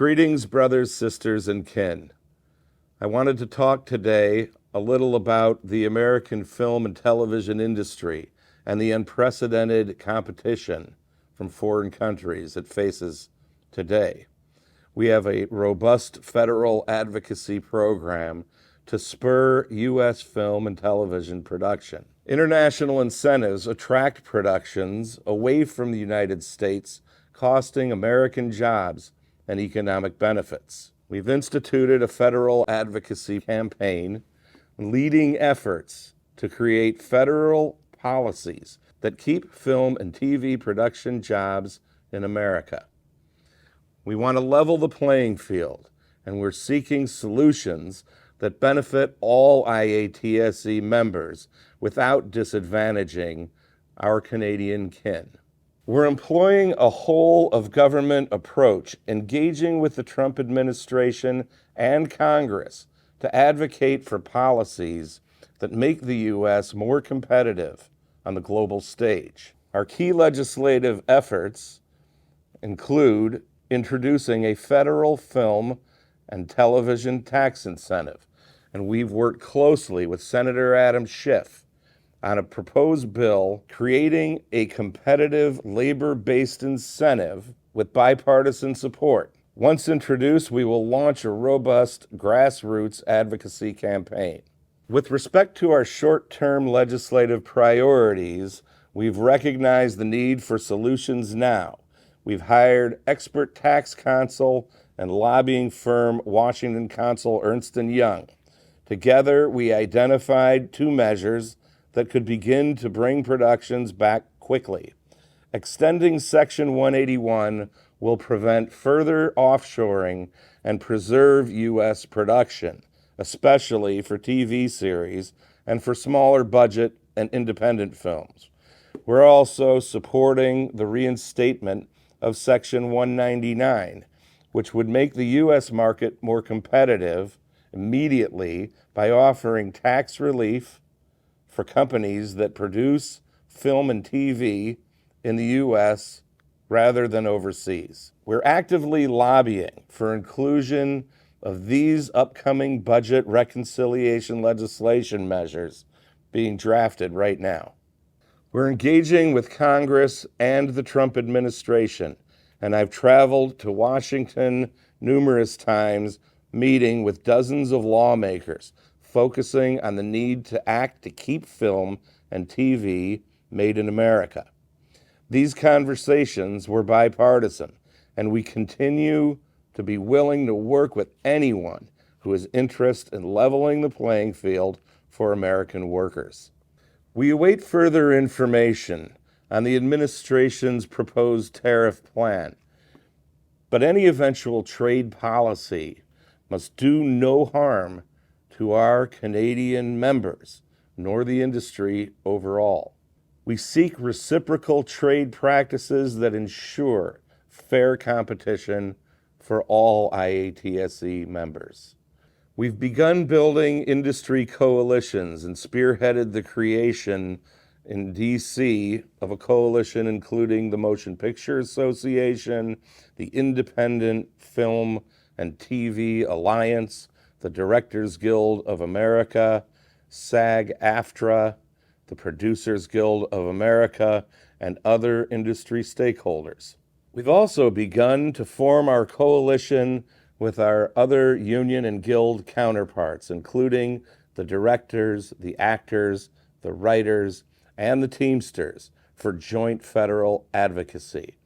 Greetings, brothers, sisters, and kin. I wanted to talk today a little about the American film and television industry and the unprecedented competition from foreign countries it faces today. We have a robust federal advocacy program to spur U.S. film and television production. International incentives attract productions away from the United States, costing American jobs and economic benefits. We've instituted a federal advocacy campaign leading efforts to create federal policies that keep film and TV production jobs in America. We want to level the playing field, and we're seeking solutions that benefit all IATSE members without disadvantaging our Canadian kin. We're employing a whole-of-government approach, engaging with the Trump administration and Congress to advocate for policies that make the U.S. more competitive on the global stage. Our key legislative efforts include introducing a federal film and television tax incentive, and we've worked closely with Senator Adam Schiff on a proposed bill creating a competitive labor-based incentive with bipartisan support. Once introduced, we will launch a robust grassroots advocacy campaign. With respect to our short-term legislative priorities, we've recognized the need for solutions now. We've hired expert tax counsel and lobbying firm Washington counsel Ernst & Young. Together, we identified two measures that could begin to bring productions back quickly. Extending Section 181 will prevent further offshoring and preserve U.S. production, especially for TV series and for smaller budget and independent films. We're also supporting the reinstatement of Section 199, which would make the U.S. market more competitive immediately by offering tax relief for companies that produce film and TV in the U.S. rather than overseas. We're actively lobbying for inclusion of these upcoming budget reconciliation legislation measures being drafted right now. We're engaging with Congress and the Trump administration, and I've traveled to Washington numerous times, meeting with dozens of lawmakers, focusing on the need to act to keep film and TV made in America. These conversations were bipartisan, and we continue to be willing to work with anyone who has interest in leveling the playing field for American workers. We await further information on the administration's proposed tariff plan, but any eventual trade policy must do no harm to our Canadian members, nor the industry overall. We seek reciprocal trade practices that ensure fair competition for all IATSE members. We've begun building industry coalitions and spearheaded the creation in D.C. of a coalition including the Motion Picture Association, the Independent Film and TV Alliance, the Directors Guild of America, SAG-AFTRA, the Producers Guild of America, and other industry stakeholders. We've also begun to form our coalition with our other union and guild counterparts, including the directors, the actors, the writers, and the Teamsters for joint federal advocacy.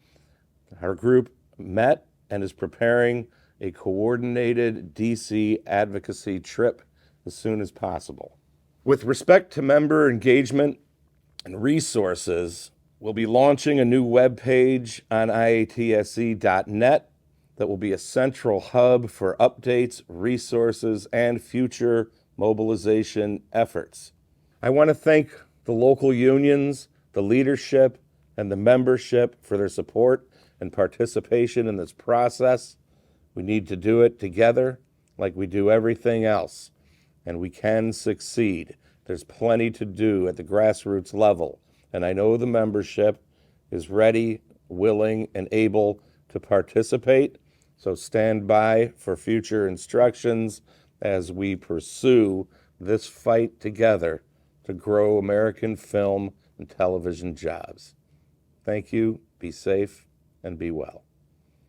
Our group met and is preparing a coordinated DC advocacy trip as soon as possible. With respect to member engagement and resources, we'll be launching a new webpage on IATSE.net that will be a central hub for updates, resources, and future mobilization efforts. I want to thank the local unions, the leadership, and the membership for their support and participation in this process. We need to do it together like we do everything else, and we can succeed. There's plenty to do at the grassroots level, and I know the membership is ready, willing, and able to participate, So stand by for future instructions as we pursue this fight together to grow American film and television jobs. Thank you, be safe, and be well.